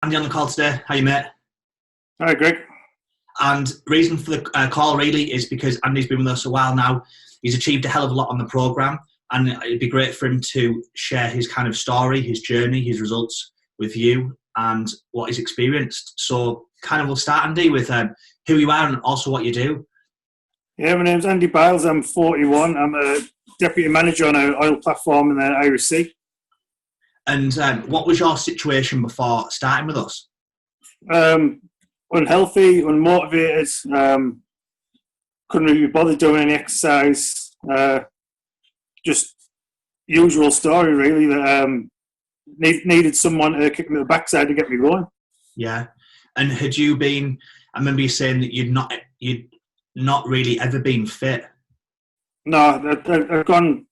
Andy on the call today. How you, mate? Hi, Greg. And reason for the call really is because Andy's been with us a while now. He's achieved a hell of a lot on the programme, and it'd be great for him to share his kind of story, his journey, his results with you and what he's experienced. So kind of we'll start, Andy, with who you are and also what you do. Yeah, my name's Andy Biles. I'm 41. I'm a deputy manager on an oil platform in the Irish Sea. And what was your situation before starting with us? Unhealthy, unmotivated, couldn't really be bothered doing any exercise. Just usual story, really, that needed someone to kick me in the backside to get me going. Yeah. And had you been, I remember you saying that you'd not really ever been fit. No, I've gone,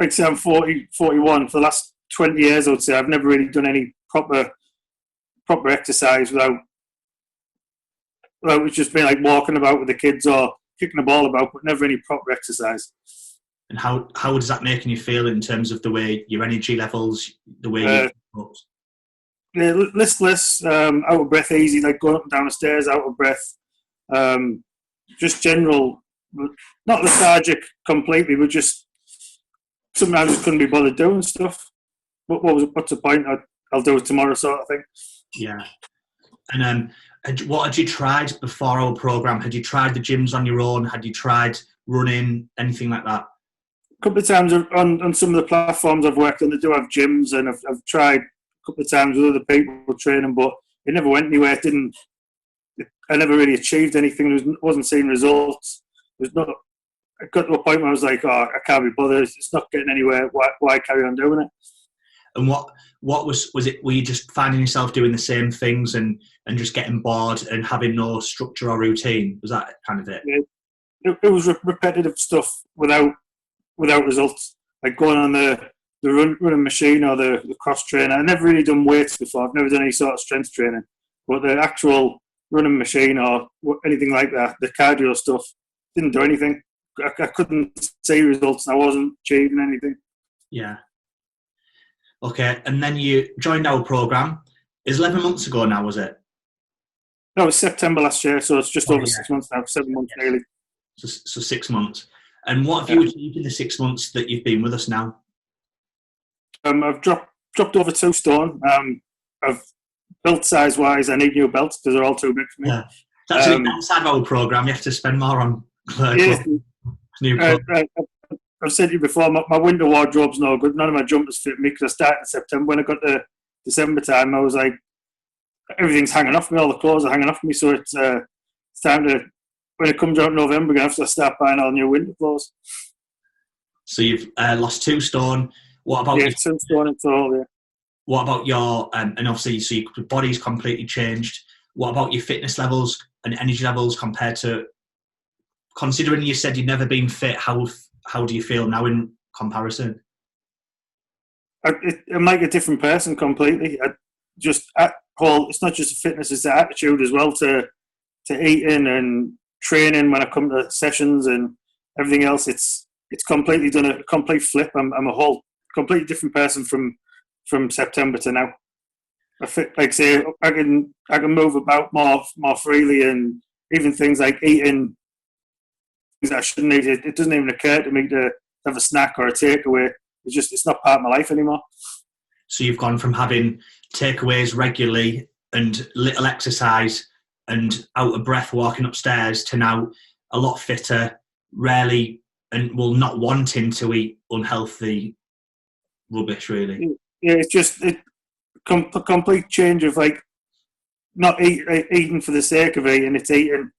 like I say, I'm 41. For the last 20 years, I would say, I've never really done any proper exercise without it's just been like walking about with the kids or kicking the ball about, but never any proper exercise. And how does that making you feel in terms of the way your energy levels, the way listless, out of breath easy, like going up and down the stairs, out of breath, just general, not lethargic completely, but just sometimes just couldn't be bothered doing stuff. What's the point? I'll do it tomorrow, sort of thing. Yeah. And what had you tried before our programme? Had you tried the gyms on your own? Had you tried running, anything like that? A couple of times on some of the platforms I've worked on, they do have gyms, and I've tried a couple of times with other people training, but it never went anywhere. I never really achieved anything. Wasn't seeing results. I got to a point where I was like, oh, I can't be bothered. It's not getting anywhere. Why carry on doing it? And what was it? Were you just finding yourself doing the same things and just getting bored and having no structure or routine? Was that kind of it? Yeah, it was repetitive stuff without results. Like going on the running machine or the cross trainer. I've never really done weights before. I've never done any sort of strength training. But the actual running machine or anything like that, the cardio stuff, didn't do anything. I couldn't see results and I wasn't achieving anything. Yeah. Okay, and then you joined our programme. It's 11 months ago now, was it? No, it was September last year, so it's just over 6 months now, 7 months nearly. So 6 months. And what have you achieved in the 6 months that you've been with us now? I've dropped over 2 stone. I've belt size-wise, I need new belts because they're all too big for me. Yeah. That's the downside of our programme. You have to spend more on new clothes. I've said to you before, my winter wardrobe's no good. None of my jumpers fit me because I started in September. When I got to December time, I was like, everything's hanging off me. All the clothes are hanging off me. So it's time to, when it comes out in November, I have to start buying all new winter clothes. So you've lost 2 stone. What about 2 stone in total, yeah. What about your, and obviously, so your body's completely changed. What about your fitness levels and energy levels compared to, considering you said you've never been fit, how do you feel now in comparison? I'm like a different person completely. It's not just fitness, it's the attitude as well to eating and training when I come to sessions and everything else. It's completely done a complete flip. I'm a whole completely different person from September to now. I can move about more freely, and even things like eating things that I shouldn't eat. It doesn't even occur to me to have a snack or a takeaway. It's not part of my life anymore. So you've gone from having takeaways regularly and little exercise and out of breath walking upstairs to now a lot fitter, rarely and not wanting to eat unhealthy rubbish, really. Yeah, it's just a complete change of like not eating for the sake of eating. It's eating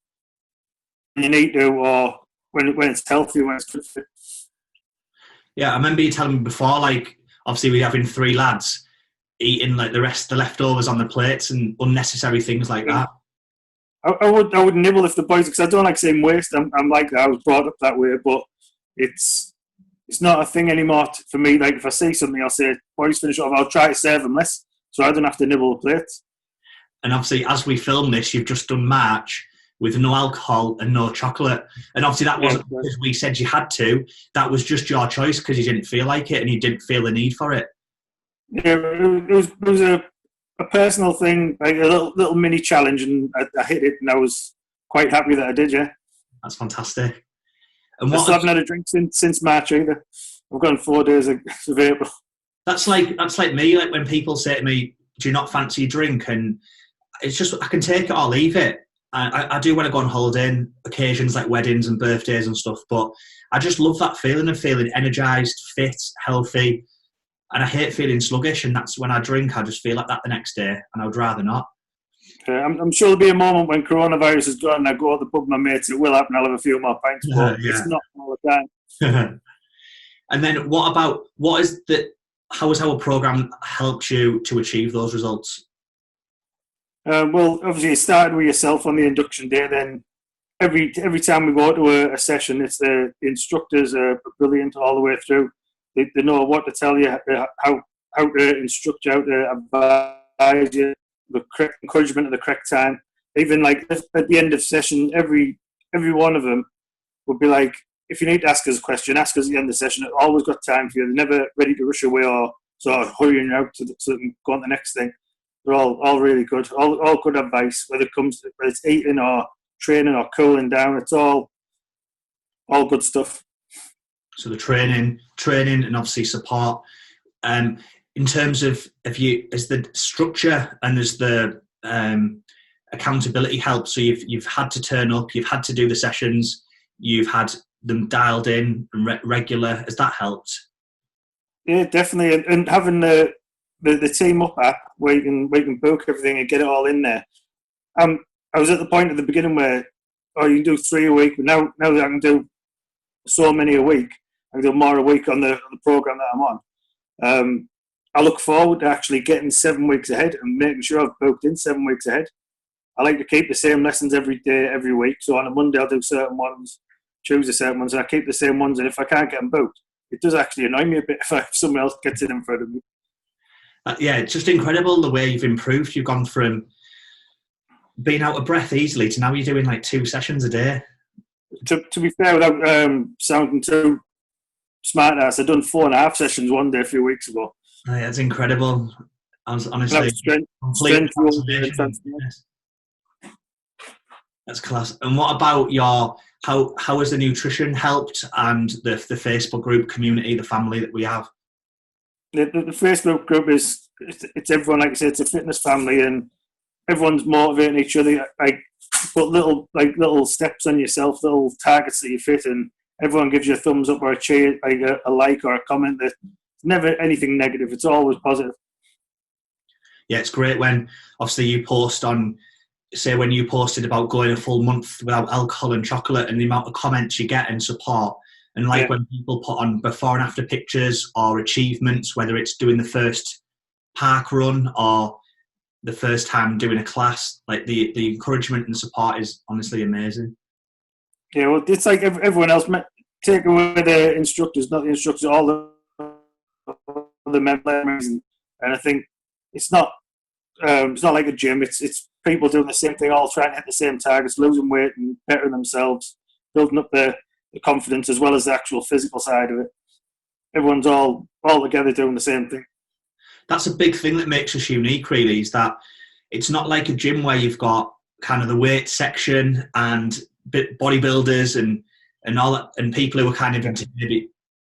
when you need to, or when it's healthy, when it's good for. Yeah, I remember you telling me before, like, obviously we're having 3 lads eating like the leftovers on the plates and unnecessary things like that. I would nibble if the boys, because I don't like saying waste. I'm like that. I was brought up that way, but it's not a thing anymore for me. Like if I see something, I'll say, boys, finish off. I'll try to serve them less, so I don't have to nibble the plates. And obviously, as we film this, you've just done March with no alcohol and no chocolate. And obviously that wasn't because we said you had to. That was just your choice because you didn't feel like it and you didn't feel the need for it. Yeah, it was a personal thing, like a little mini challenge, and I hit it, and I was quite happy that I did. Yeah, That's fantastic. And I still haven't had a drink since March either. I've gone 4 days of April. That's like me. Like when people say to me, "Do you not fancy a drink?" and it's just I can take it or leave it. I do want to go on holiday on occasions like weddings and birthdays and stuff, but I just love that feeling of feeling energized, fit, healthy, and I hate feeling sluggish. And that's when I drink, I just feel like that the next day, and I would rather not. I'm sure there'll be a moment when coronavirus is gone and I go to the pub with my mates. It will happen. I'll have a few more pints, but it's not all the time. And then how has our program helped you to achieve those results? Well, obviously, it started with yourself on the induction day. Then every time we go to a session, it's the instructors are brilliant all the way through. They know what to tell you, how to instruct you, how to advise you, the correct encouragement at the correct time. Even like at the end of session, every one of them would be like, if you need to ask us a question, ask us at the end of the session. I've always got time for you. They're never ready to rush away or sort of hurrying out to go on the next thing. They're all really good. All good advice, whether it's eating or training or cooling down. It's all good stuff. So the training and obviously support. In terms of is the structure and there's the accountability help. So you've had to turn up, you've had to do the sessions, you've had them dialed in and regular. Has that helped? Yeah, definitely. And having the Team Up app where you can book everything and get it all in there. I was at the point at the beginning where you can do 3 a week, but now that I can do so many a week, I can do more a week on the program that I'm on. I look forward to actually getting 7 weeks ahead and making sure I've booked in 7 weeks ahead. I like to keep the same lessons every day, every week. So on a Monday I'll do certain ones, Tuesday certain ones, and I keep the same ones. And if I can't get them booked, it does actually annoy me a bit if someone else gets it in front of me. Yeah, it's just incredible the way you've improved. You've gone from being out of breath easily to now you're doing like 2 sessions a day. To be fair, without sounding too smart ass, I've done 4.5 sessions one day a few weeks ago. That's incredible. I was honestly strength That's class. And what about how has the nutrition helped and the Facebook group community, the family that we have? The Facebook group it's everyone, like I said, it's a fitness family, and everyone's motivating each other. Like put little steps on yourself, little targets that you fit, and everyone gives you a thumbs up or a cheer, like a like or a comment. There's never anything negative. It's always positive. Yeah, it's great when obviously you post on, say when you posted about going a full month without alcohol and chocolate, and the amount of comments you get and support. And when people put on before and after pictures or achievements, whether it's doing the first park run or the first time doing a class, like the encouragement and support is honestly amazing. Yeah, well, it's like everyone else. Take away the instructors, not the instructors, all the members, and I think it's not like a gym. It's people doing the same thing, all trying to hit the same targets, losing weight and bettering themselves, building up the confidence as well as the actual physical side of it. Everyone's all together doing the same thing. That's a big thing that makes us unique, really, is that it's not like a gym where you've got kind of the weight section and bodybuilders and all that, and people who are kind of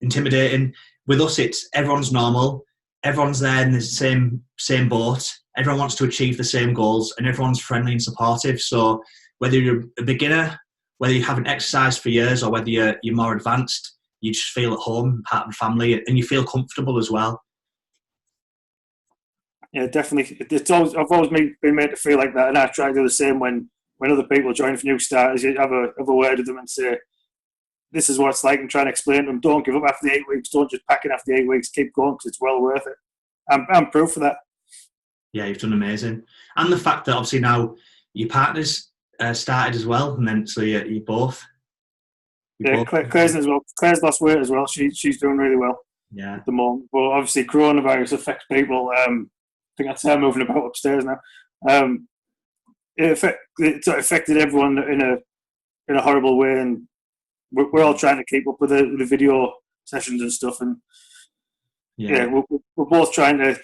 intimidating. With us, it's everyone's normal, everyone's there in the same boat, everyone wants to achieve the same goals, and everyone's friendly and supportive. So whether you're a beginner, whether you haven't exercised for years, or whether you're more advanced, you just feel at home, part of the family, and you feel comfortable as well. Yeah, definitely. I've always been made to feel like that, and I try to do the same when other people join for new starters. You have a word with them and say, "This is what it's like," and try and explain to them. Don't give up after the 8 weeks. Don't just pack it after the 8 weeks. Keep going because it's well worth it. I'm proof of that. Yeah, you've done amazing, and the fact that obviously now your partner's started as well, and then so you both. Claire's as well. Claire's lost weight as well. She's doing really well. Yeah. At the moment, but obviously coronavirus affects people. I think that's her moving about upstairs now. It affected everyone in a horrible way, and we're all trying to keep up with the video sessions and stuff. And we're both trying to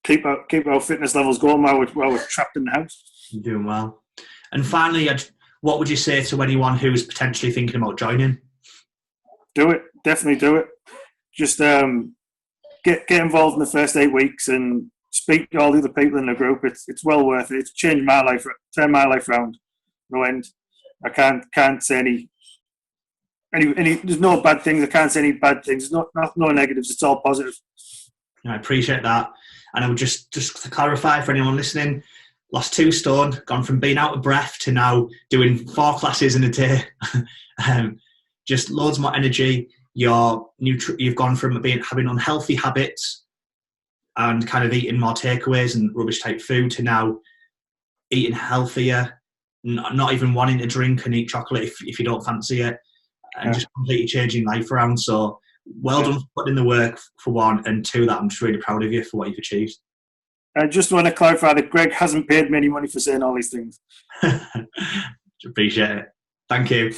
keep our fitness levels going while we're trapped in the house. You're doing well. And finally, what would you say to anyone who is potentially thinking about joining? Do it. Definitely do it. Just get involved in the first 8 weeks and speak to all the other people in the group. It's well worth it. It's changed my life, turned my life around. No end. I can't say any. There's no bad things. I can't say any bad things. No negatives. It's all positive. I appreciate that. And I would just to clarify for anyone listening, lost 2 stone, gone from being out of breath to now doing 4 classes in a day. Just loads more energy. You've gone from having unhealthy habits and kind of eating more takeaways and rubbish type food to now eating healthier, not even wanting to drink and eat chocolate if you don't fancy it, and just completely changing life around. So well done for putting in the work, for one, and 2, that I'm just really proud of you for what you've achieved. I just want to clarify that Greg hasn't paid me any money for saying all these things. Appreciate it. Thank you.